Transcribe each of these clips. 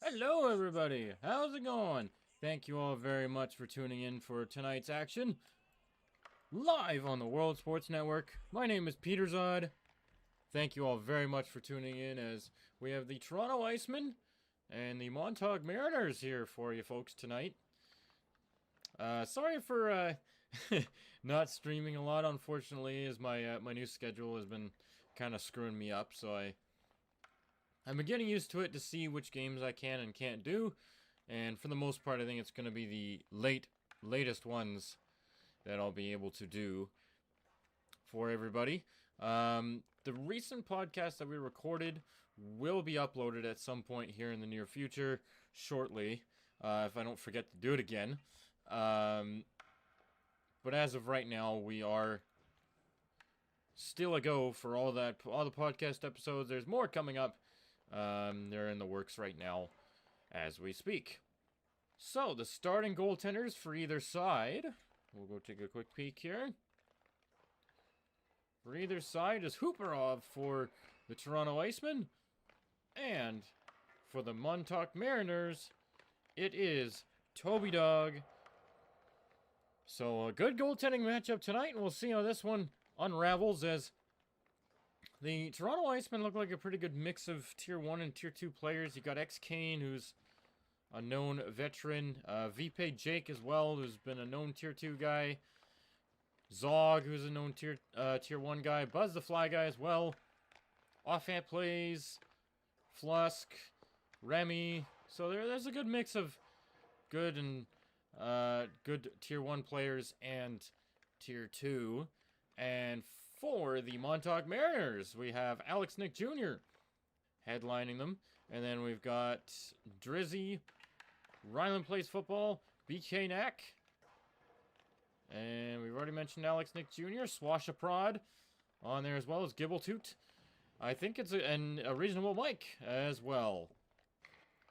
Hello, everybody. How's it going? Thank you all very much for tuning in for tonight's action. Live on the World Sports Network. My name is Peter Zod. Thank you all very much for tuning in as we have the Toronto Icemen and the Montauk Mariners here for you folks tonight. Sorry for not streaming a lot, unfortunately, as my new schedule has been kind of screwing me up, so I've been getting used to it to see which games I can and can't do, and for the most part, I think it's going to be the latest ones that I'll be able to do for everybody. The recent podcast that we recorded will be uploaded at some point here in the near future, shortly, if I don't forget to do it again. But as of right now, we are still a go for all the podcast episodes. There's more coming up. They're in the works right now as we speak. So, the starting goaltenders for either side. We'll go take a quick peek here. For either side is Hooperov for the Toronto Icemen. And for the Montauk Mariners, it is Toby Dog. So, a good goaltending matchup tonight, and we'll see how this one unravels as the Toronto Icemen look like a pretty good mix of Tier 1 and Tier 2 players. You got X-Kane, who's a known veteran. VP Jake as well, who's been a known Tier 2 guy. Zog, who's a known Tier 1 guy. Buzz the Fly guy as well. Offhand plays. Flusk. Remy. So there's a good mix of good and good Tier 1 players and Tier 2. And for the Montauk Mariners, we have Alex Nick Jr. headlining them. And then we've got Drizzy, Ryland Plays Football, BK Knack. And we've already mentioned Alex Nick Jr., Swashaprod on there as well as Gibbletoot. I think it's a reasonable Mike as well.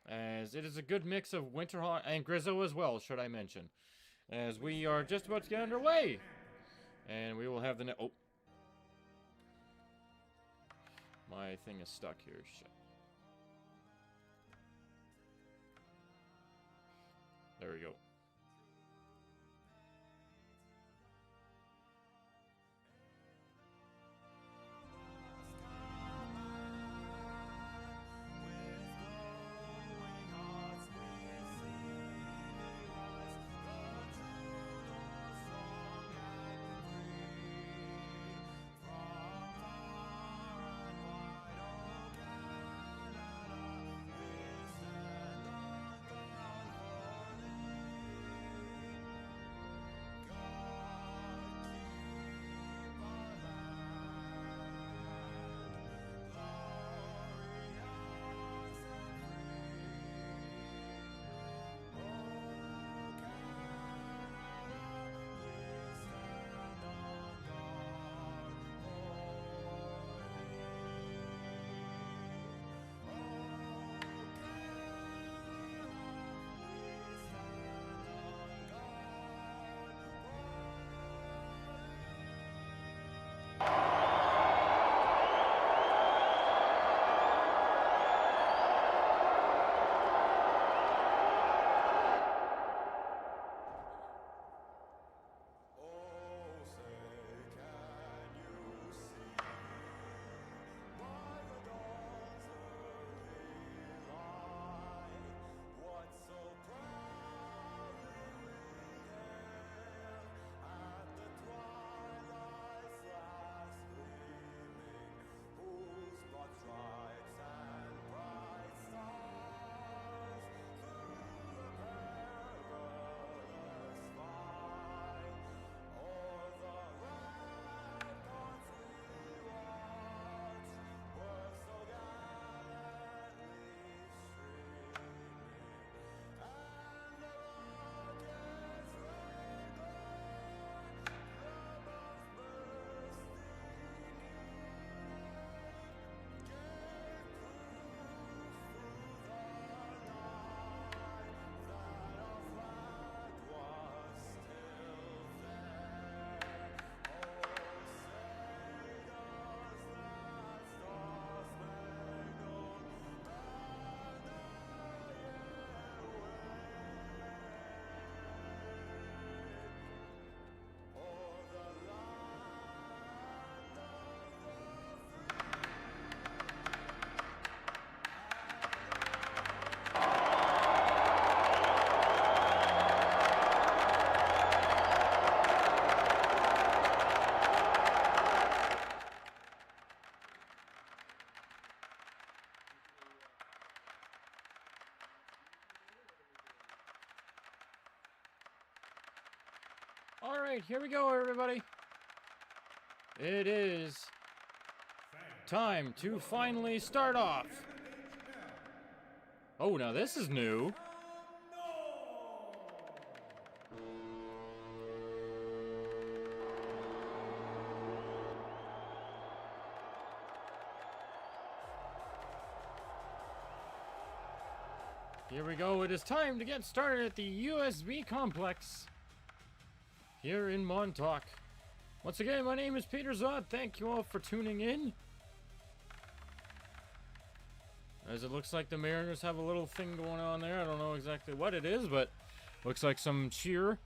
As it is a good mix of Winterhawk and Grizzo as well, should I mention. As we are just about to get underway. And we will have the oh. My thing is stuck here. Shit. There we go. Alright, here we go, everybody. It is time to finally start off. Oh, now this is new. Here we go. It is time to get started at the USB complex here in Montauk. Once again, my name is Peter Zod. Thank you all for tuning in. As it looks like the Mariners have a little thing going on there. I don't know exactly what it is, but looks like some cheer.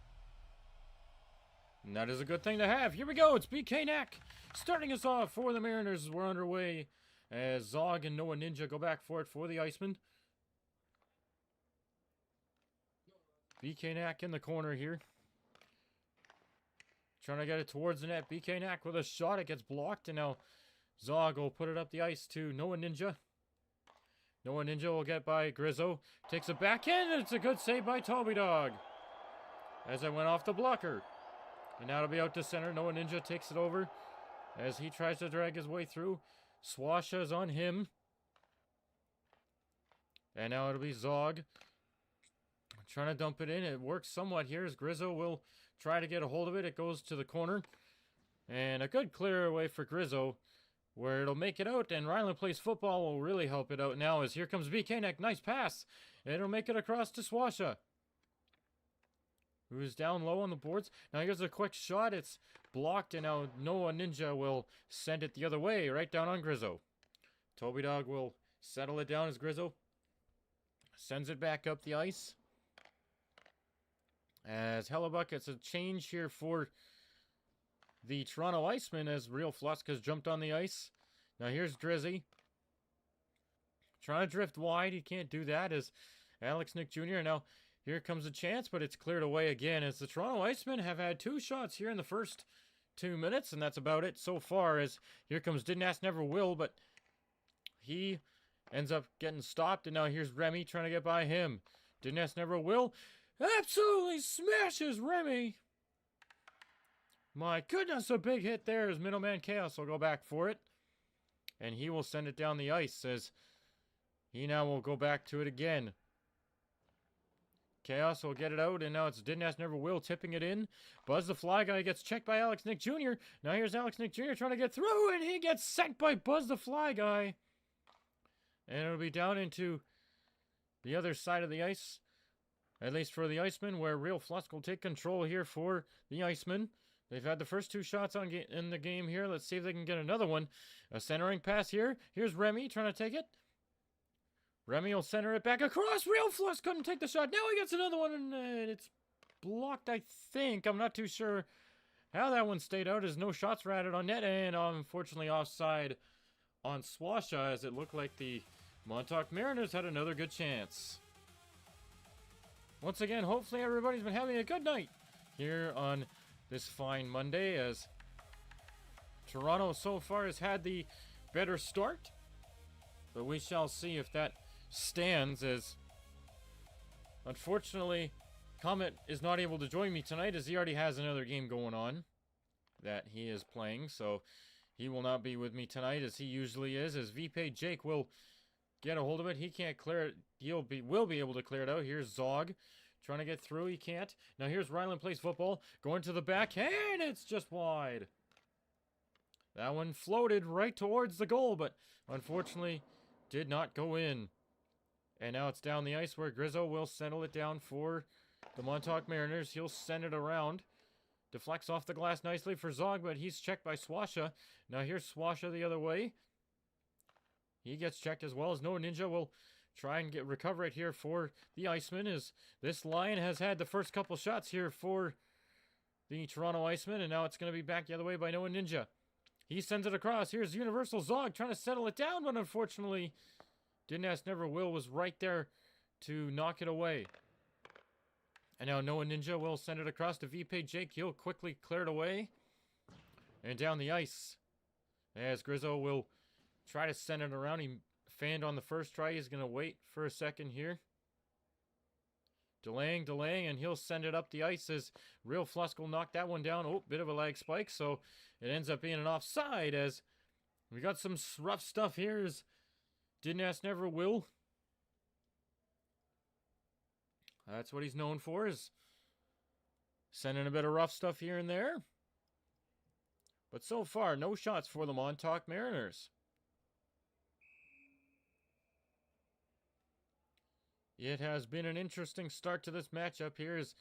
And that is a good thing to have. Here we go. It's BK Knack starting us off for the Mariners. We're underway as Zog and Noah Ninja go back for it for the Iceman. BK Knack in the corner here. Trying to get it towards the net. BK Knack with a shot. It gets blocked. And now Zog will put it up the ice to Noah Ninja. Noah Ninja will get by Grizzo. Takes it back in. And it's a good save by Toby Dog. As it went off the blocker. And now it'll be out to center. Noah Ninja takes it over. As he tries to drag his way through. Swasha is on him. And now it'll be Zog. Trying to dump it in. It works somewhat here as Grizzo will try to get a hold of it. It goes to the corner. And a good clear away for Grizzo, where it'll make it out. And Ryland Plays Football will really help it out now as here comes BK Neck. Nice pass. And it'll make it across to Swasha, who's down low on the boards. Now here's a quick shot. It's blocked. And now Noah Ninja will send it the other way, right down on Grizzo. Toby Dog will settle it down as Grizzo sends it back up the ice. As Hellebuck gets a change here for the Toronto Iceman as Real Fluska's jumped on the ice. Now here's Drizzy. Trying to drift wide. He can't do that as Alex Nick Jr. Now here comes a chance, but it's cleared away again as the Toronto Icemen have had 2 shots here in the first 2 minutes, and that's about it so far as here comes Didn't Ask Never Will, but he ends up getting stopped, and now here's Remy trying to get by him. Didn't Ask Never Will. Absolutely smashes Remy. My goodness, a big hit there as Middleman Chaos will go back for it. And he will send it down the ice as he now will go back to it again. Chaos will get it out, and now it's Didn't Ask Never Will tipping it in. Buzz the Fly Guy gets checked by Alex Nick Jr. Now here's Alex Nick Jr. trying to get through, and he gets sent by Buzz the Fly Guy. And it'll be down into the other side of the ice. At least for the Iceman, where Real Flusk will take control here for the Iceman. They've had the first 2 shots in the game here. Let's see if they can get another one. A centering pass here. Here's Remy trying to take it. Remy will center it back across. Real Flusk couldn't take the shot. Now he gets another one, and it's blocked, I think. I'm not too sure how that one stayed out as no shots were added on net. And unfortunately offside on Swasha as it looked like the Montauk Mariners had another good chance. Once again, hopefully everybody's been having a good night here on this fine Monday as Toronto so far has had the better start. But we shall see if that stands as unfortunately Comet is not able to join me tonight as he already has another game going on that he is playing. So he will not be with me tonight as he usually is as VP Jake will get a hold of it. He can't clear it. Will be able to clear it out. Here's Zog trying to get through. He can't. Now here's Ryland Plays Football going to the backhand. It's just wide. That one floated right towards the goal, but unfortunately did not go in. And now it's down the ice where Grizzo will settle it down for the Montauk Mariners. He'll send it around. Deflects off the glass nicely for Zog, but he's checked by Swasha. Now here's Swasha the other way. He gets checked as well as Noah Ninja will try and recover it here for the Iceman as this line has had the first couple shots here for the Toronto Iceman, and now it's going to be back the other way by Noah Ninja. He sends it across. Here's Universal Zog trying to settle it down, but unfortunately Didn't Ask Never Will was right there to knock it away. And now Noah Ninja will send it across to VP Jake. He'll quickly clear it away. And down the ice as Grizzo will try to send it around. He fanned on the first try. He's going to wait for a second here. Delaying, and he'll send it up the ice as Real Flusk will knock that one down. Oh, bit of a lag spike, so it ends up being an offside as we got some rough stuff here as Didn't Ask Never Will. That's what he's known for, is sending a bit of rough stuff here and there. But so far, no shots for the Montauk Mariners. It has been an interesting start to this matchup here as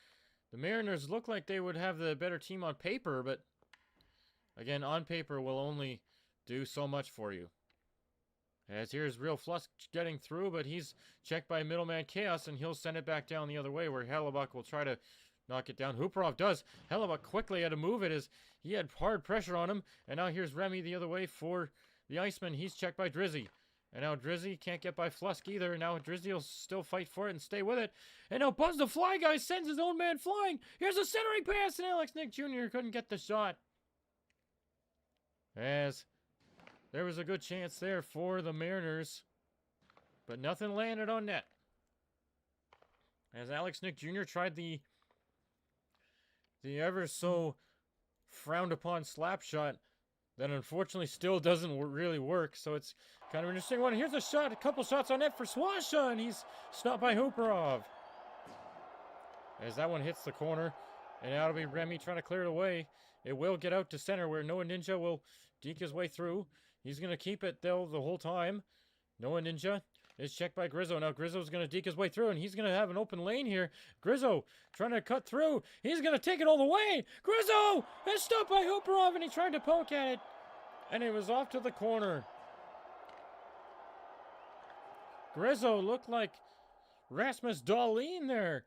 the Mariners look like they would have the better team on paper, but again, on paper will only do so much for you. As here's Real Flusk getting through, but he's checked by middleman Chaos, and he'll send it back down the other way where Hellebuck will try to knock it down. Hooperov does. Hellebuck quickly had to move it as he had hard pressure on him, and now here's Remy the other way for the Iceman. He's checked by Drizzy. And now Drizzy can't get by Flusk either. And now Drizzy will still fight for it and stay with it. And now Buzz the Fly Guy sends his own man flying. Here's a centering pass, and Alex Nick Jr. couldn't get the shot. As there was a good chance there for the Mariners, but nothing landed on net. As Alex Nick Jr. tried the ever so frowned upon slap shot that unfortunately still doesn't really work, so it's kind of an interesting one. Here's a shot, a couple shots on net for Swasha, and he's stopped by Hooperov. As that one hits the corner, and now it'll be Remy trying to clear it away. It will get out to center where Noah Ninja will deke his way through. He's going to keep it, though, the whole time. Noah Ninja is checked by Grizzo. Now Grizzo's going to deke his way through, and he's going to have an open lane here. Grizzo trying to cut through. He's going to take it all the way. Grizzo is stopped by Hooperov, and he tried to poke at it, and it was off to the corner. Grizzo looked like Rasmus Dahlin there,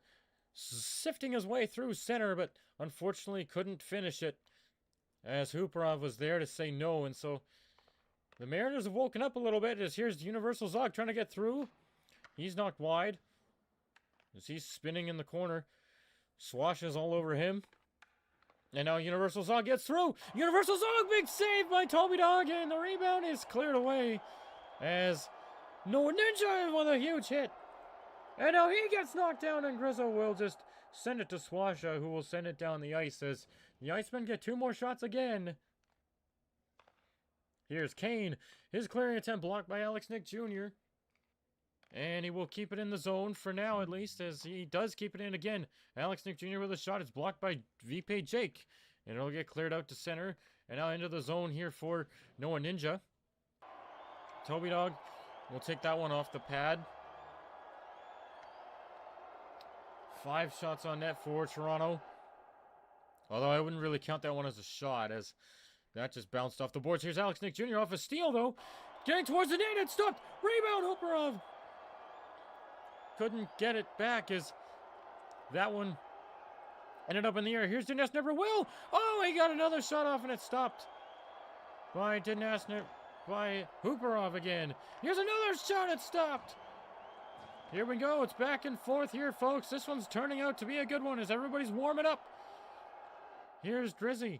sifting his way through center, but unfortunately couldn't finish it as Hooperov was there to say no, and so the Mariners have woken up a little bit as here's Universal Zog trying to get through. He's knocked wide as he's spinning in the corner. Swash is all over him. And now Universal Zog gets through. Universal Zog, big save by Toby Dog, and the rebound is cleared away as Noah Ninja with a huge hit. And now he gets knocked down, and Grizzo will just send it to Swasha, who will send it down the ice as the Icemen get two more shots again. Here's Kane. His clearing attempt blocked by Alex Nick Jr. And he will keep it in the zone for now, at least, as he does keep it in again. Alex Nick Jr. with a shot. It's blocked by VP Jake. And it'll get cleared out to center. And now into the zone here for Noah Ninja. Toby Dog will take that one off the pad. 5 shots on net for Toronto. Although I wouldn't really count that one as a shot, as that just bounced off the boards. Here's Alex Nick Jr. off a steal, though. Getting towards the net. It's stopped. Rebound, Hooperov. Couldn't get it back as that one ended up in the air. Here's Didn't Ask Never Will. Oh, he got another shot off, and it stopped by Didn't Ask Never by Hooperov again. Here's another shot. It stopped. Here we go. It's back and forth here, folks. This one's turning out to be a good one as everybody's warming up. Here's Drizzy.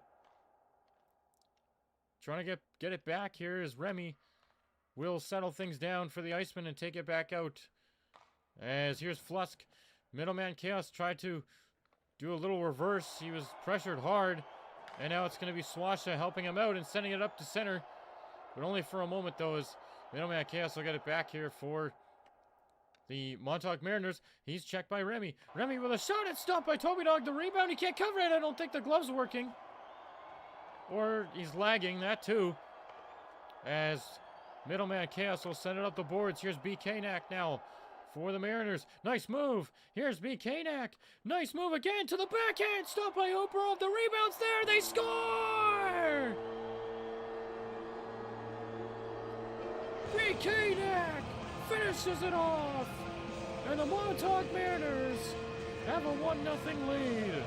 Trying to get it back here as Remy will settle things down for the Iceman and take it back out. As here's Flusk. Middleman Chaos tried to do a little reverse. He was pressured hard. And now it's going to be Swasha helping him out and sending it up to center. But only for a moment, though, as Middleman Chaos will get it back here for the Montauk Mariners. He's checked by Remy. Remy with a shot. It's stopped by Toby Dog. The rebound. He can't cover it. I don't think the glove's working. Or he's lagging. That too. As Middleman Chaos will send it up the boards. Here's BK Knack now for the Mariners. Nice move. Here's BK Knack. Nice move again to the backhand. Stopped by Hooperov. The rebound's there. They score! BK Knack finishes it off. And the Montauk Mariners have a 1-0 lead.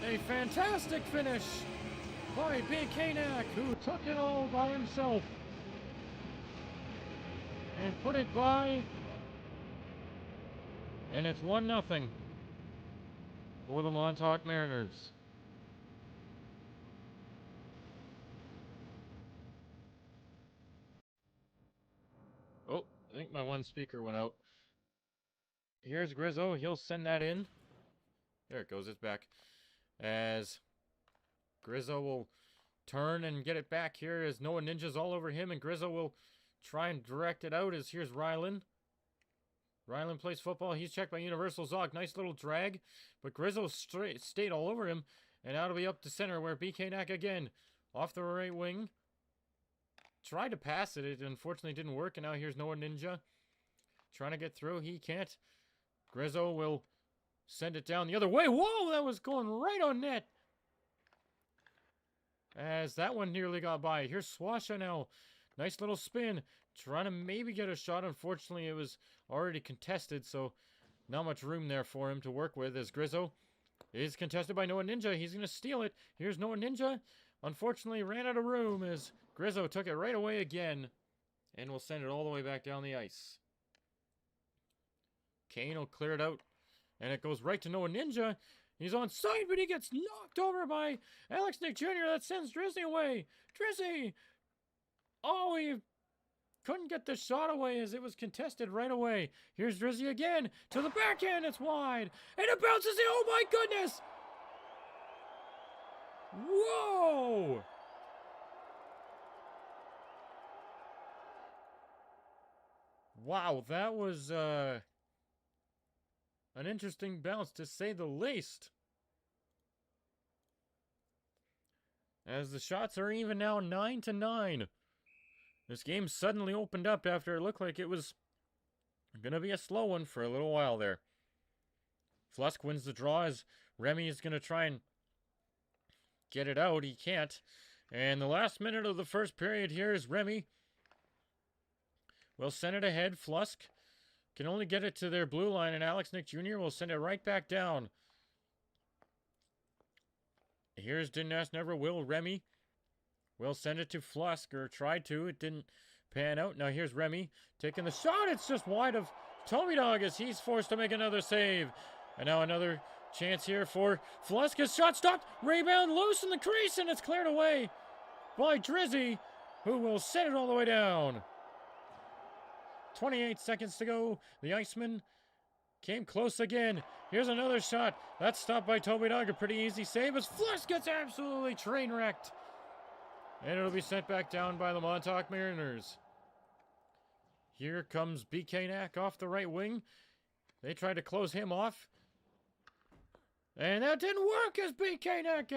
A fantastic finish by BK Knack, who took it all by himself and put it by, and it's 1-0 for the Montauk Mariners. think my one speaker went out. Here's Grizzo. He'll send that in. There it goes. It's back. As Grizzo will turn and get it back here as Noah Ninja's all over him, and Grizzo will try and direct it out as here's Rylan. Rylan plays football. He's checked by Universal Zog. Nice little drag, but Grizzo stayed all over him, and now it'll be up to center where BK Knack again off the right wing. Tried to pass it. It unfortunately didn't work, and now here's Noah Ninja trying to get through. He can't. Grizzo will send it down the other way. Whoa, that was going right on net. As that one nearly got by. Here's Swasha now. Nice little spin. Trying to maybe get a shot. Unfortunately, it was already contested, so not much room there for him to work with as Grizzo is contested by Noah Ninja. He's going to steal it. Here's Noah Ninja. Unfortunately, ran out of room as Grizzo took it right away again and will send it all the way back down the ice. Kane will clear it out, and it goes right to Noah Ninja. He's on side, but he gets knocked over by Alex Nick Jr. That sends Drizzy away. Drizzy! Oh, he couldn't get the shot away as it was contested right away. Here's Drizzy again. To the backhand, it's wide. And it bounces in. Oh, my goodness! Whoa! Wow, that was, an interesting bounce, to say the least. As the shots are even now 9-9. This game suddenly opened up after it looked like it was going to be a slow one for a little while there. Flusk wins the draw as Remy is going to try and get it out. He can't. And the last minute of the first period here is Remy. Will send it ahead. Flusk can only get it to their blue line, and Alex Nick Jr. will send it right back down. Here's Dinas Never Will. Remy will send it to Flusk, or tried to. It didn't pan out. Now here's Remy taking the shot. It's just wide of Tommy Dog as he's forced to make another save. And now another chance here for Flusk. His shot stopped. Rebound loose in the crease, and it's cleared away by Drizzy, who will send it all the way down. 28 seconds to go. The Iceman came close again. Here's another shot. That's stopped by Toby Dog. A pretty easy save as Flusk gets absolutely train wrecked. And it'll be sent back down by the Montauk Mariners. Here comes BK Knack off the right wing. They tried to close him off. And that didn't work as BK Knack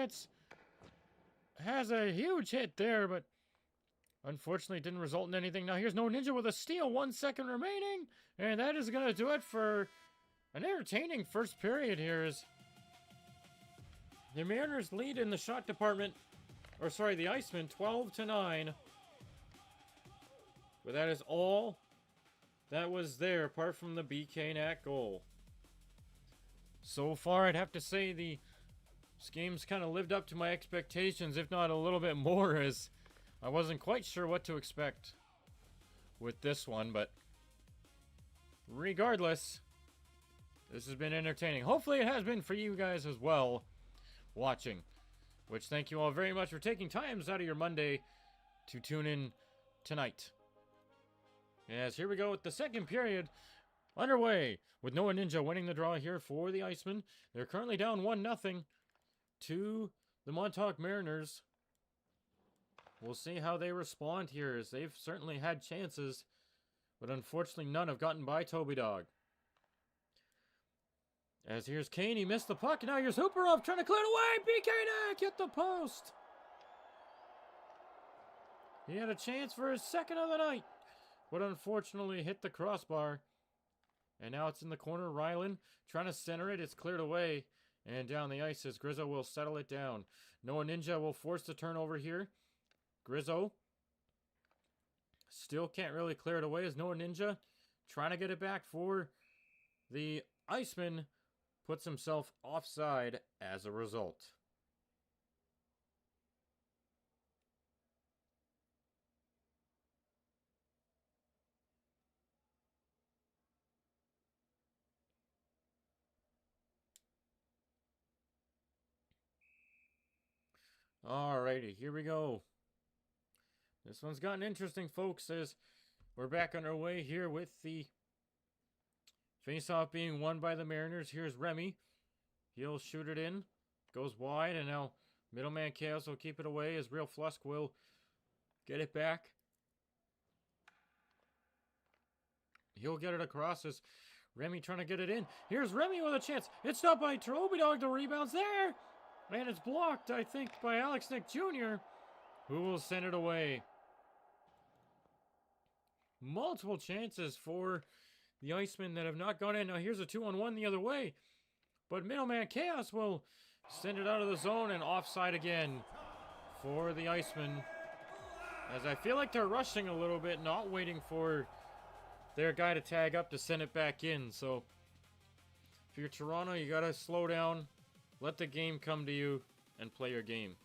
has a huge hit there, but unfortunately, it didn't result in anything. Now, here's No Ninja with a steal. 1 second remaining. And that is going to do it for an entertaining first period here. As the Mariners lead in the shot department. Or, sorry, the Icemen, 12-9. But that is all that was there, apart from the BK Knack goal. So far, I'd have to say this game's kind of lived up to my expectations, if not a little bit more, as I wasn't quite sure what to expect with this one, but regardless, this has been entertaining. Hopefully it has been for you guys as well, watching. Which, thank you all very much for taking times out of your Monday to tune in tonight. As here we go with the second period underway, with Noah Ninja winning the draw here for the Icemen. They're currently down 1-0 to the Montauk Mariners. We'll see how they respond here, as they've certainly had chances, but unfortunately none have gotten by Toby Dog. As here's Kane, he missed the puck, and now here's Hooperov trying to clear it away. BK Knack hit the post. He had a chance for his second of the night, but unfortunately hit the crossbar. And now it's in the corner. Rylan trying to center it. It's cleared away, and down the ice as Grizzo will settle it down. Noah Ninja will force the turnover here. Grizzo still can't really clear it away as Noah Ninja trying to get it back for the Iceman. Puts himself offside as a result. Alrighty, here we go. This one's gotten interesting, folks, as We're back on our way here with the face-off being won by the Mariners. Here's Remy. He'll shoot it in. Goes wide, and now Middleman Chaos will keep it away as Real Flusk will get it back. He'll get it across as Remy trying to get it in. Here's Remy with a chance. It's stopped by Toby Dog. The rebound's there. And it's blocked, I think, by Alex Nick Jr., who will send it away. Multiple chances for the Icemen that have not gone in. Now here's a 2-on-1 the other way. But Middleman Chaos will send it out of the zone and offside again for the Icemen. As I feel like they're rushing a little bit, not waiting for their guy to tag up to send it back in. So if you're Toronto, you got to slow down, let the game come to you, and play your game.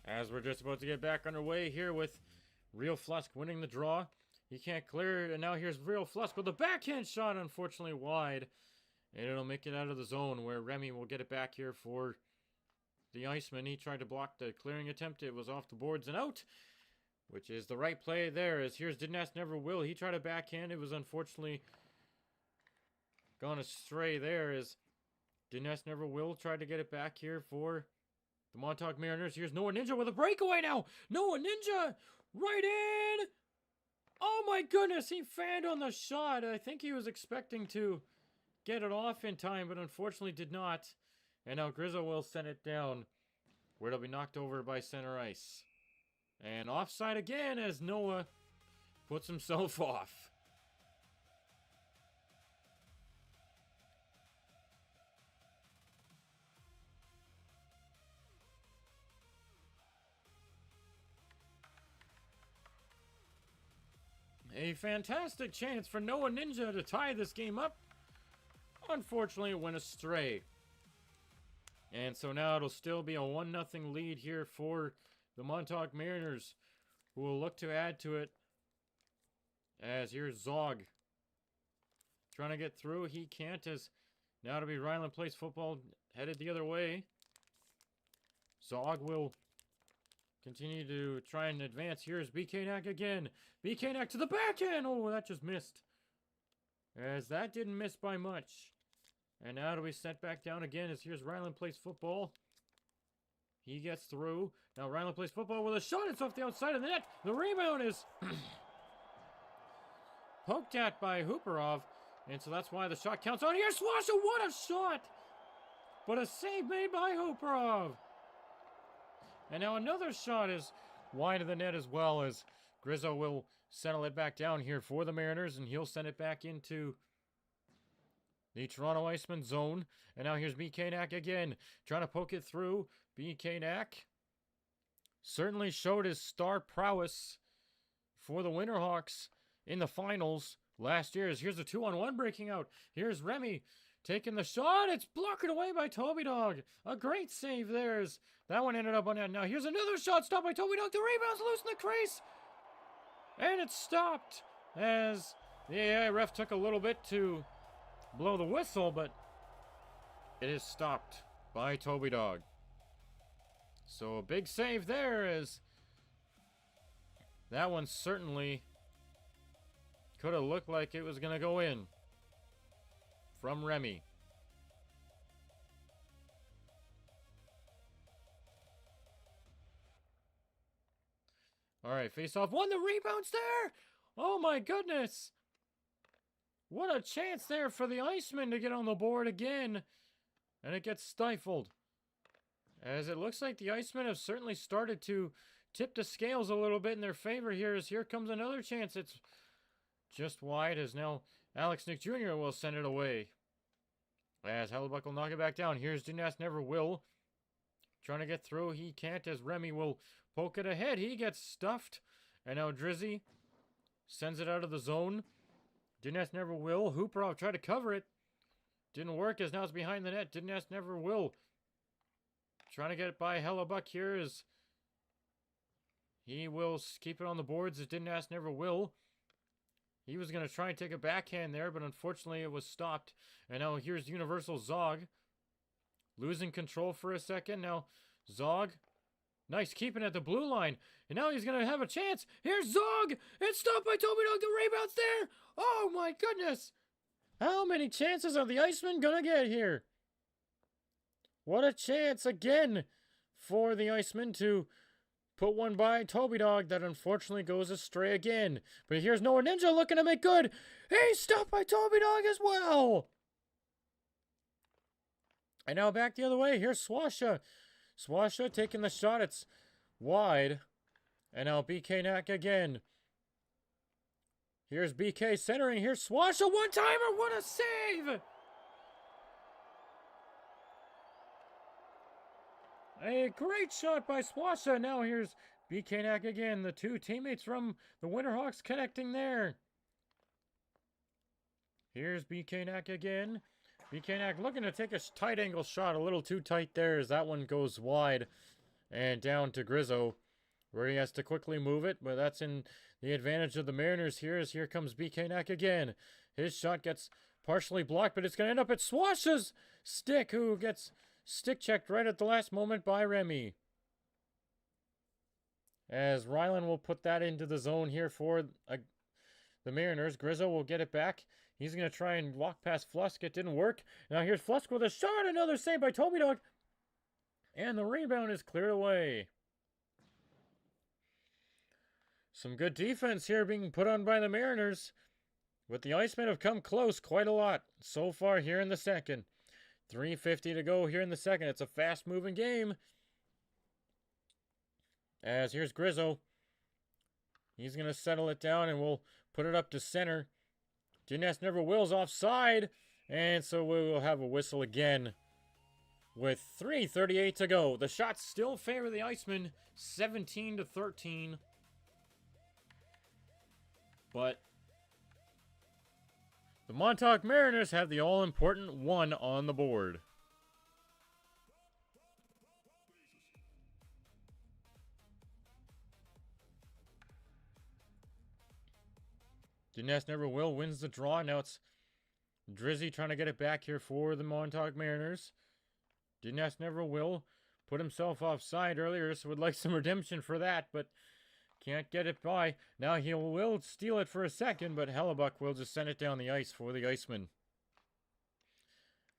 As we're just about to get back underway here with Real Flusk winning the draw. He can't clear it, and now here's Real Flusk with a backhand shot, unfortunately wide. And it'll make it out of the zone where Remy will get it back here for the Iceman. He tried to block the clearing attempt. It was off the boards and out, which is the right play there. As here's Didn't Never Will. He tried a backhand. It was unfortunately gone astray there as Didn't Never Will tried to get it back here for the Montauk Mariners. Here's Noah Ninja with a breakaway now. Noah Ninja right in. Oh my goodness, he fanned on the shot. I think he was expecting to get it off in time, but unfortunately did not. And now Grizzo will send it down, where it'll be knocked over by center ice. And offside again as Noah puts himself off. A fantastic chance for Noah Ninja to tie this game up. Unfortunately, it went astray. And so now it'll still be a 1-0 lead here for the Montauk Mariners, who will look to add to it. As here's Zog trying to get through. He can't, as now it'll be Ryland Place football headed the other way. Zog will continue to try and advance. Here's BK Knack again. BK Knack to the backhand. Oh, that just missed. As that didn't miss by much. And now it'll be sent back down again as here's Ryland Place football. He gets through. Now Ryland Place football with a shot. It's off the outside of the net. The rebound is poked at by Hooperov. And so that's why the shot counts on here. Swasha, what a shot! But a save made by Hooperov. And now another shot is wide of the net as well, as Grizzo will settle it back down here for the Mariners, and he'll send it back into the Toronto Iceman zone. And now here's BK Knack again, trying to poke it through. BK Knack certainly showed his star prowess for the Winterhawks in the finals last year. Here's a 2-on-1 breaking out. Here's Remy taking the shot. It's blocked away by Toby Dog. A great save there. That one ended up on net. Now here's another shot stopped by Toby Dog. The rebound's loose in the crease. And it's stopped as the AI ref took a little bit to blow the whistle, but it is stopped by Toby Dog. So a big save there, as that one certainly could have looked like it was going to go in from Remy. All right, face off one. The rebound's there. Oh my goodness. What a chance there for the Iceman to get on the board again. And it gets stifled. As it looks like the Icemen have certainly started to tip the scales a little bit in their favor here. As here comes another chance. It's just wide, as now Alex Nick Jr. will send it away. As Hellebuck will knock it back down. Here's Dinas Never Will. Trying to get through. He can't, as Remy will poke it ahead. He gets stuffed. And now Drizzy sends it out of the zone. Dinas Never Will. Hooperov tried to cover it. Didn't work, as now it's behind the net. Dinas Never Will. Trying to get it by Hellebuck here, as he will keep it on the boards, as Dinas Never Will. He was going to try and take a backhand there, but unfortunately it was stopped. And now here's Universal Zog. Losing control for a second. Now Zog. Nice keeping at the blue line. And now he's going to have a chance. Here's Zog. It's stopped by Toby Dog. The rebound's there. Oh, my goodness. How many chances are the Icemen going to get here? What a chance again for the Icemen to put one by Toby Dog that unfortunately goes astray again. But here's Noah Ninja looking to make good. He's stopped by Toby Dog as well. And now back the other way. Here's Swasha. Swasha taking the shot. It's wide. And now BK Knack again. Here's BK centering. Here's Swasha. One-timer. What a save. A great shot by Swasha. Now here's BK Knack again. The two teammates from the Winterhawks connecting there. Here's BK Knack again. BK Knack looking to take a tight angle shot. A little too tight there as that one goes wide. And down to Grizzo, where he has to quickly move it. But that's in the advantage of the Mariners here, as here comes BK Knack again. His shot gets partially blocked, but it's going to end up at Swasha's stick, who gets stick checked right at the last moment by Remy. As Rylan will put that into the zone here for the Mariners. Grizzo will get it back. He's going to try and walk past Flusk. It didn't work. Now here's Flusk with a shot. Another save by Toby Dog. And the rebound is cleared away. Some good defense here being put on by the Mariners. But the Icemen have come close quite a lot so far here in the second. 3:50 to go here in the second. It's a fast-moving game. As here's Grizzo. He's going to settle it down and we'll put it up to center. Gymnast never wills offside. And so we will have a whistle again with 3:38 to go. The shots still favor the Icemen, 17-13. But the Montauk Mariners have the all-important one on the board. Gymnast never will wins the draw. Now it's Drizzy trying to get it back here for the Montauk Mariners. Gymnast never will put himself offside earlier, so would like some redemption for that, but can't get it by. Now he will steal it for a second, but Hellebuck will just send it down the ice for the Iceman.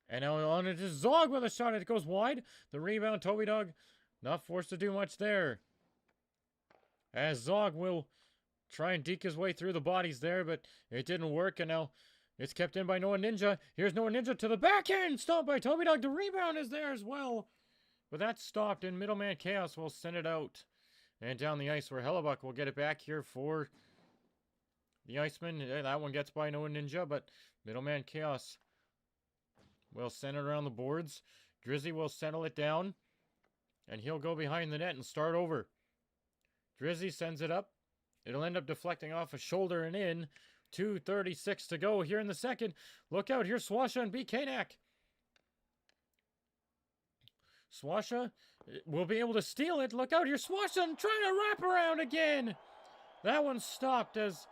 And now on it is Zog with a shot. It goes wide. The rebound, Toby Dog not forced to do much there. As Zog will try and deke his way through the bodies there, but it didn't work. And now it's kept in by Noah Ninja. Here's Noah Ninja to the backhand. Stopped by Toby Dog. The rebound is there as well. But that's stopped, and Middleman Chaos will send it out. And down the ice where Hellebuck will get it back here for the Iceman. That one gets by Noah Ninja, but Middleman Chaos will send it around the boards. Drizzy will settle it down. And he'll go behind the net and start over. Drizzy sends it up. It'll end up deflecting off a shoulder and in. 2:36 to go here in the second. Look out, here's Swasha and BK Knack. Swasha will be able to steal it. Look out, here's Swasha trying to wrap around again. That one stopped as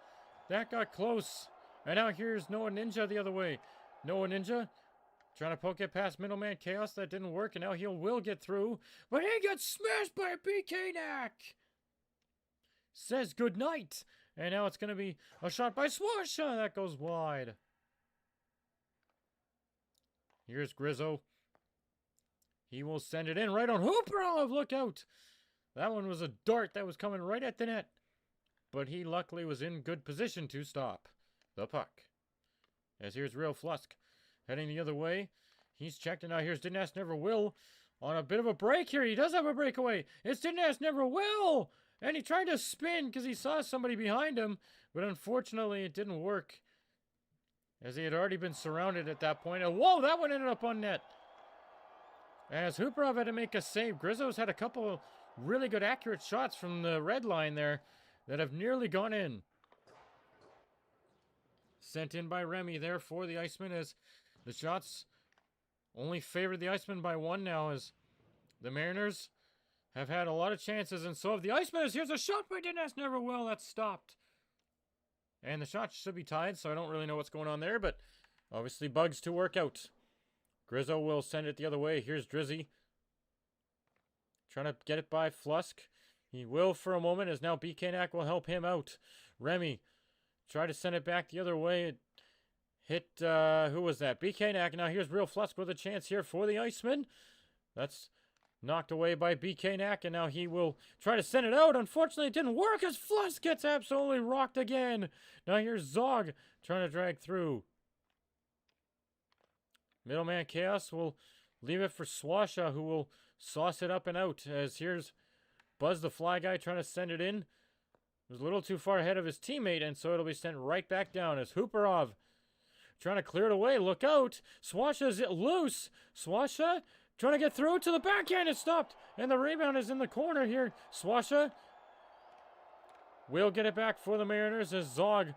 that got close. And now here's Noah Ninja the other way. Noah Ninja trying to poke it past Middleman Chaos. That didn't work, and now he will get through. But he gets smashed by BK Knack. Says goodnight. And now it's going to be a shot by Swasha. That goes wide. Here's Grizzo. He will send it in right on Hooperov. Look out. That one was a dart that was coming right at the net. But he luckily was in good position to stop the puck. As here's Real Flusk heading the other way. He's checked, and now here's Didn't Ask Never Will on a bit of a break here. He does have a breakaway. It's Didn't Ask Never Will. And he tried to spin because he saw somebody behind him. But unfortunately, it didn't work, as he had already been surrounded at that point. And whoa, that one ended up on net. As Hooperov had to make a save. Grizzo's had a couple really good accurate shots from the red line there that have nearly gone in. Sent in by Remy there for the Iceman, as the shots only favored the Iceman by one now, as the Mariners have had a lot of chances, and so have the Iceman. Here's a shot by Didn't Ask Never Will. That's stopped. And the shot should be tied, so I don't really know what's going on there, but obviously bugs to work out. Grizzo will send it the other way. Here's Drizzy. Trying to get it by Flusk. He will for a moment, as now BK will help him out. Remy try to send it back the other way. It hit, who was that? BK. Now here's Real Flusk with a chance here for the Iceman. That's knocked away by BK, and now he will try to send it out. Unfortunately, it didn't work as Flusk gets absolutely rocked again. Now here's Zog trying to drag through. Middleman Chaos will leave it for Swasha, who will sauce it up and out. As here's Buzz the Fly Guy trying to send it in. Was a little too far ahead of his teammate, and so it'll be sent right back down as Hooperov trying to clear it away. Look out! Swasha's loose. Swasha trying to get through to the backhand. It's stopped, and the rebound is in the corner here. Swasha will get it back for the Mariners as Zog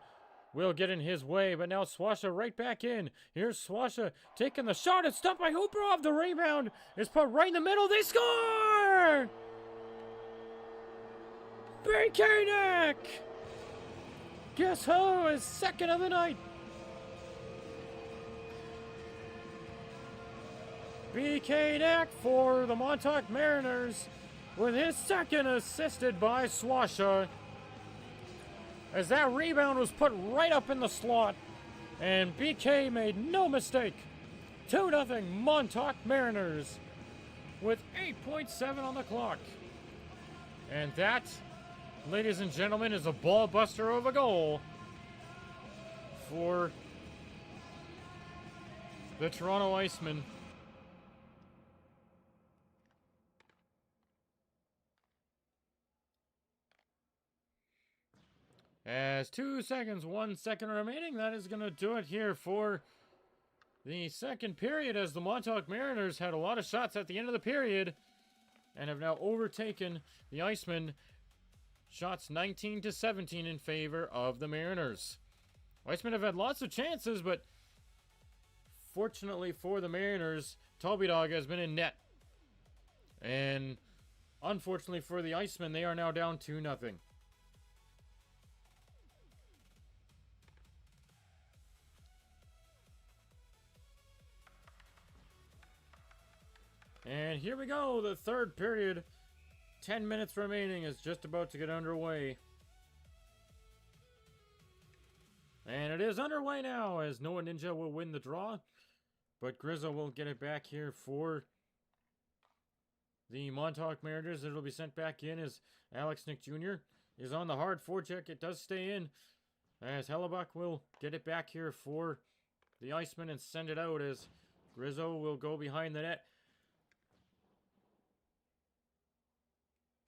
will get in his way, but now Swasha right back in. Here's Swasha taking the shot. It's stopped by Hooperov. The rebound is put right in the middle. They score! BK guess who is second of the night? BK for the Montauk Mariners with his second, assisted by Swasha. As that rebound was put right up in the slot, and BK made no mistake. 2-0 Montauk Mariners with 8.7 on the clock. And that, ladies and gentlemen, is a ball buster of a goal for the Toronto Icemen. As 2 seconds, 1 second remaining, that is going to do it here for the second period, as the Montauk Mariners had a lot of shots at the end of the period and have now overtaken the Icemen. Shots 19-17 in favor of the Mariners. Icemen have had lots of chances, but fortunately for the Mariners, Toby Dog has been in net. And unfortunately for the Icemen, they are now down 2-0. And here we go, the third period. 10 minutes remaining, is just about to get underway. And it is underway now, as Noah Ninja will win the draw. But Grizzo will get it back here for the Montauk Mariners. It'll be sent back in as Alex Nick Jr. is on the hard forecheck. It does stay in, as Hellebuck will get it back here for the Iceman and send it out, as Grizzo will go behind the net.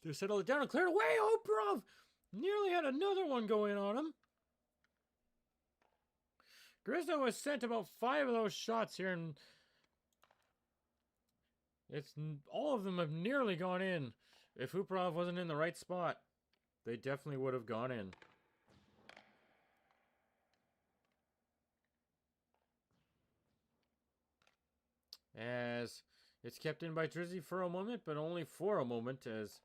To settle it down and clear it away. Oprov nearly had another one going on him. Grizzo has sent about 5 of those shots here, and all of them have nearly gone in. If Hooperov wasn't in the right spot, they definitely would have gone in. As it's kept in by Drizzy for a moment, but only for a moment, as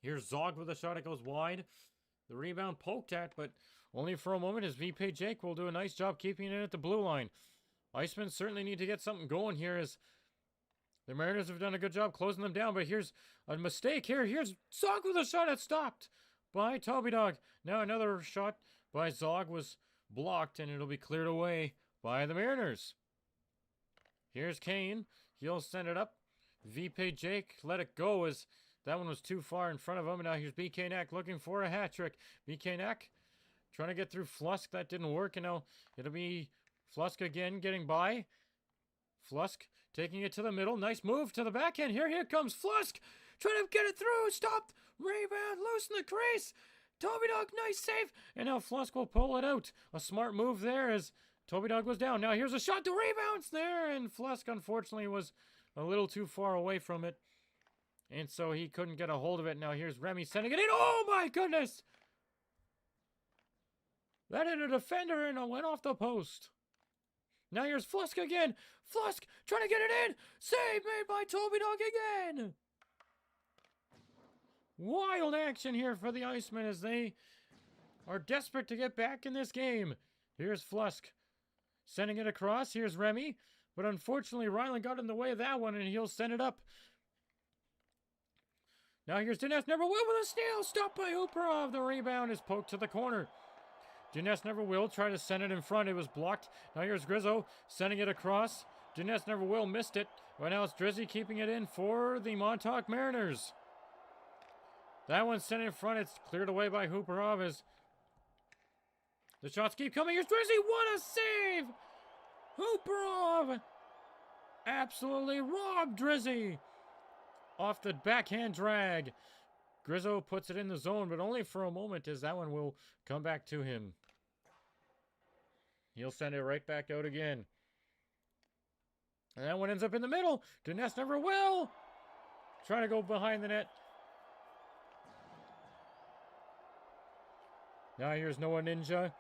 here's Zog with a shot. It goes wide. The rebound poked at, but only for a moment, as VP Jake will do a nice job keeping it at the blue line. Icemen certainly need to get something going here, as the Mariners have done a good job closing them down, but here's a mistake here. Here's Zog with a shot that stopped by Toby Dog. Now another shot by Zog was blocked, and it'll be cleared away by the Mariners. Here's Kane. He'll send it up. VP Jake let it go, as that one was too far in front of him. And now here's BK Knack looking for a hat trick. BK Knack trying to get through Flusk. That didn't work. And now it'll be Flusk again getting by. Flusk taking it to the middle. Nice move to the backhand. Here comes Flusk. Trying to get it through. Stopped. Rebound. Loose in the crease. Toby Dog, nice save. And now Flusk will pull it out. A smart move there, as Toby Dog was down. Now here's a shot to rebounds there. And Flusk, unfortunately, was a little too far away from it, and so he couldn't get a hold of it. Now here's Remy sending it in. Oh my goodness! That hit a defender and it went off the post. Now here's Flusk again. Flusk trying to get it in. Save made by Toby Dog again. Wild action here for the Icemen, as they are desperate to get back in this game. Here's Flusk sending it across. Here's Remy. But unfortunately, Ryland got in the way of that one, and he'll send it up. Now here's Dinesh Neverwill with a steal. Stopped by Uparov. The rebound is poked to the corner. Dinesh Neverwill tried to send it in front. It was blocked. Now here's Grizzo sending it across. Dinesh Neverwill missed it. But now it's Drizzy keeping it in for the Montauk Mariners. That one's sent in front. It's cleared away by Uparov as the shots keep coming. Here's Drizzy. What a save! Uparov absolutely robbed Drizzy off the backhand drag. Grizzo puts it in the zone, but only for a moment, as that one will come back to him. He'll send it right back out again. And that one ends up in the middle. Dinesh Neverwill trying to go behind the net. Now here's Noah Ninja.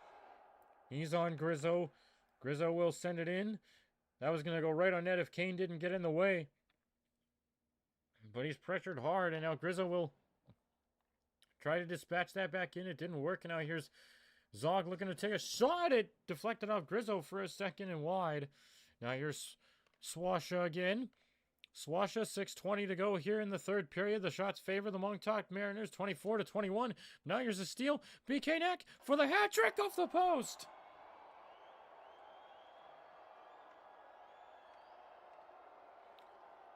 He's on Grizzo. Grizzo will send it in. That was going to go right on net if Kane didn't get in the way. But he's pressured hard, and now Grizzo will try to dispatch that back in. It didn't work, and now here's Zog looking to take a shot. It deflected off Grizzo for a second and wide. Now here's Swasha again. Swasha, 6:20 to go here in the third period. The shots favor the Montauk Mariners, 24-21. Now here's a steal. BK Neck for the hat trick off the post.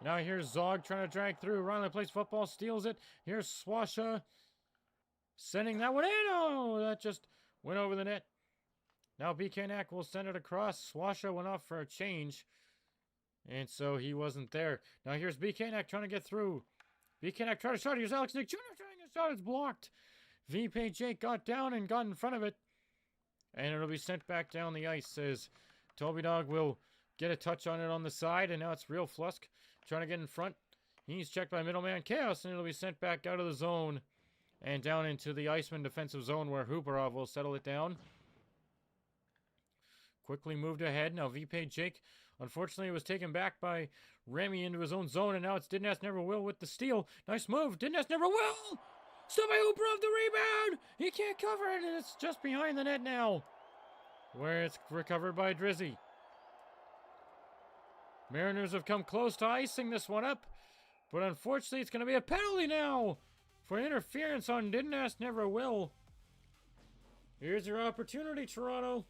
Now here's Zog trying to drag through. Ryland plays football, steals it. Here's Swasha sending that one in. Oh, that just went over the net. Now BK Neck will send it across. Swasha went off for a change, and so he wasn't there. Now here's BK Neck trying to get through. BK Neck tried to shot. Here's Alex Nick Jr. trying a shot. It's blocked. VP Jake got down and got in front of it, and it'll be sent back down the ice as Toby Dog will get a touch on it on the side, and now it's Real Flusk trying to get in front. He's checked by middleman Chaos, and it'll be sent back out of the zone and down into the Iceman defensive zone where Uparov will settle it down. Quickly moved ahead. Now VP Jake, unfortunately, was taken back by Remy into his own zone, and now it's Dinesh Neverwill with the steal. Nice move. Dinesh Neverwill! Stop by Uparov, the rebound! He can't cover it, and it's just behind the net now, where it's recovered by Drizzy. Mariners have come close to icing this one up, but unfortunately it's going to be a penalty now for interference on Dinesh Neverwill. Here's your opportunity, Toronto.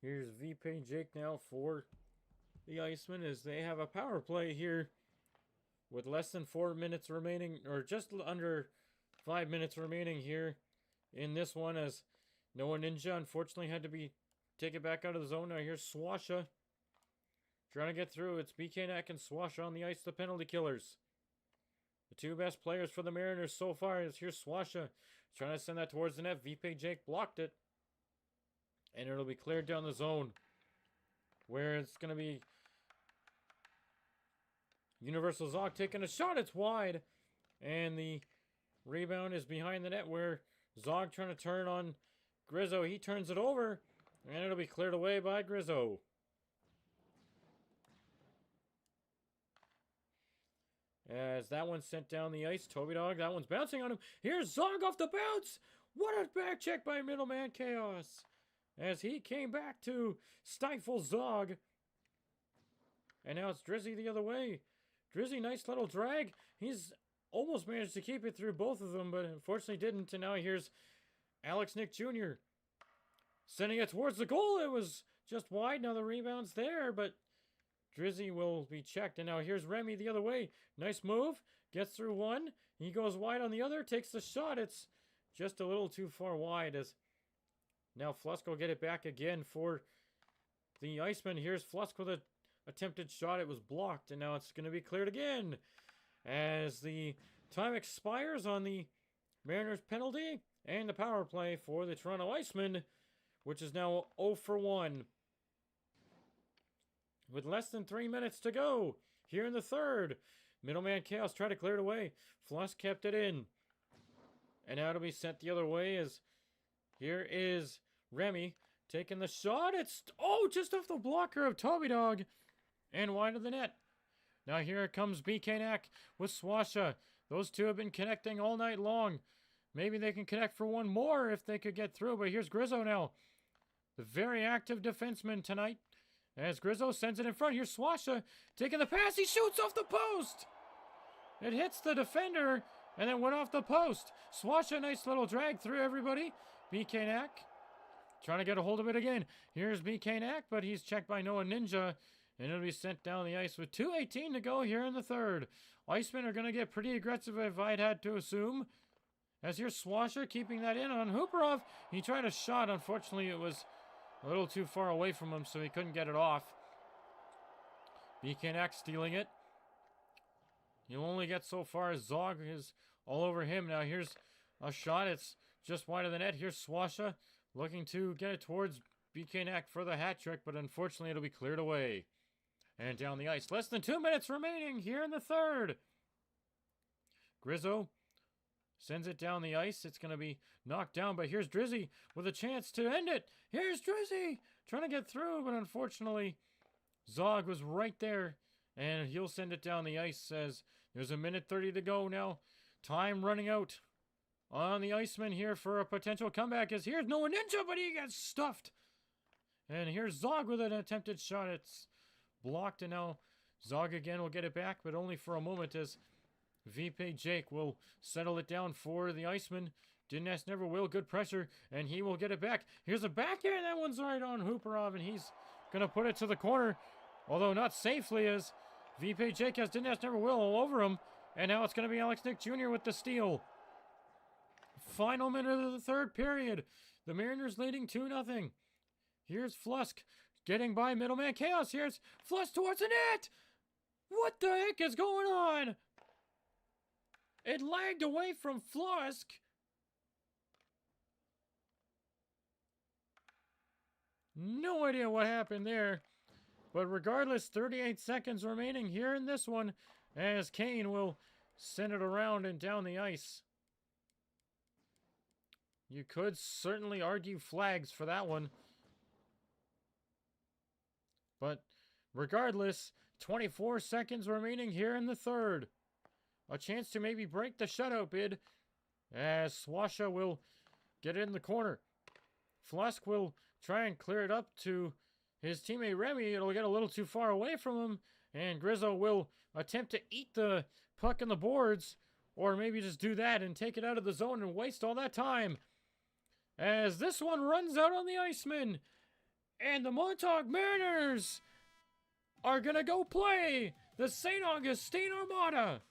Here's VP Jake now for the Icemen as they have a power play here with less than 4 minutes remaining, or just under 5 minutes remaining here in this one, as Noah Ninja unfortunately had to be taken back out of the zone. Now here's Swasha trying to get through. It's BK Neck and Swasha on the ice, the penalty killers. The two best players for the Mariners so far is here's Swasha trying to send that towards the net. VP Jake blocked it, and it'll be cleared down the zone where it's going to be Universal Zog taking a shot. It's wide, and the rebound is behind the net where Zog trying to turn on Grizzo. He turns it over, and it'll be cleared away by Grizzo. As that one's sent down the ice, Toby Dog, that one's bouncing on him. Here's Zog off the bounce. What a back check by middleman Chaos, as he came back to stifle Zog. And now it's Drizzy the other way. Drizzy, nice little drag. He's almost managed to keep it through both of them, but unfortunately didn't. And now here's Alex Nick Jr. sending it towards the goal. It was just wide. Now the rebound's there, but Drizzy will be checked. And now here's Remy the other way. Nice move. Gets through one. He goes wide on the other. Takes the shot. It's just a little too far wide, as now Flusk will get it back again for the Iceman. Here's Flusk with an attempted shot. It was blocked, and now it's going to be cleared again as the time expires on the Mariners penalty and the power play for the Toronto Icemen, which is now 0 for 1. With less than 3 minutes to go here in the third. Middleman Chaos tried to clear it away. Floss kept it in. And now it'll be sent the other way as here is Remy taking the shot. It's, oh, just off the blocker of Toby Dog and wide of the net. Now here comes BK Knack with Swasha. Those two have been connecting all night long. Maybe they can connect for one more if they could get through. But here's Grizzo now. The very active defenseman tonight. As Grizzo sends it in front. Here's Swasha taking the pass. He shoots off the post. It hits the defender and then went off the post. Swasha, nice little drag through everybody. BK Knack trying to get a hold of it again. Here's BK Knack, but he's checked by Noah Ninja. And it'll be sent down the ice with 2:18 to go here in the third. Icemen are going to get pretty aggressive if I'd had to assume. As here's Swasher keeping that in on Hooperov. He tried a shot. Unfortunately, it was a little too far away from him, so he couldn't get it off. BK Knack stealing it. He'll only get so far as Zog is all over him. Now here's a shot. It's just wide of the net. Here's Swasha looking to get it towards BK Knack for the hat trick, but unfortunately it'll be cleared away. And down the ice. Less than 2 minutes remaining here in the third. Grizzo sends it down the ice. It's going to be knocked down, but here's Drizzy with a chance to end it. Here's Drizzy trying to get through, but unfortunately Zog was right there, and he'll send it down the ice as there's a minute 30 to go now. Time running out on the Iceman here for a potential comeback as here's Noah Ninja, but he gets stuffed. And here's Zog with an attempted shot. It's blocked, and now Zog again will get it back, but only for a moment as VP Jake will settle it down for the Iceman. Diness never will. Good pressure, and he will get it back. Here's a backhand. That one's right on Hooperov, and he's going to put it to the corner, although not safely as VP Jake has Diness never will all over him. And now it's going to be Alex Nick Jr. with the steal. Final minute of the third period. The Mariners leading 2-0. Here's Flusk getting by Middleman Chaos. Here's Flusk towards the net. What the heck is going on? It lagged away from Flusk. No idea what happened there. But regardless, 38 seconds remaining here in this one as Kane will send it around and down the ice. You could certainly argue flags for that one. But regardless, 24 seconds remaining here in the third. A chance to maybe break the shutout bid as Swasha will get it in the corner. Flusk will try and clear it up to his teammate Remy. It'll get a little too far away from him, and Grizzo will attempt to eat the puck in the boards, or maybe just do that and take it out of the zone and waste all that time. As this one runs out on the Iceman, and the Montauk Mariners are going to go play the St. Augustine Armada.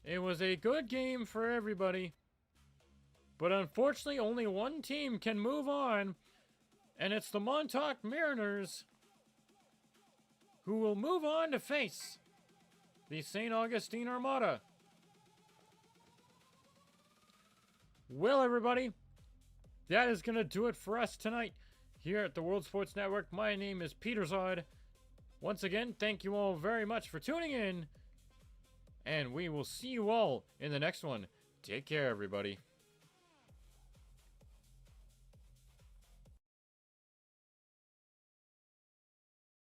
It was a good game for everybody, but unfortunately only one team can move on, and it's the Montauk Mariners, who will move on to face the St. Augustine Armada. Well, everybody, that is going to do it for us tonight here at the World Sports Network. My name is Peter Zod. Once again, thank you all very much for tuning in, and we will see you all in the next one. Take care, everybody.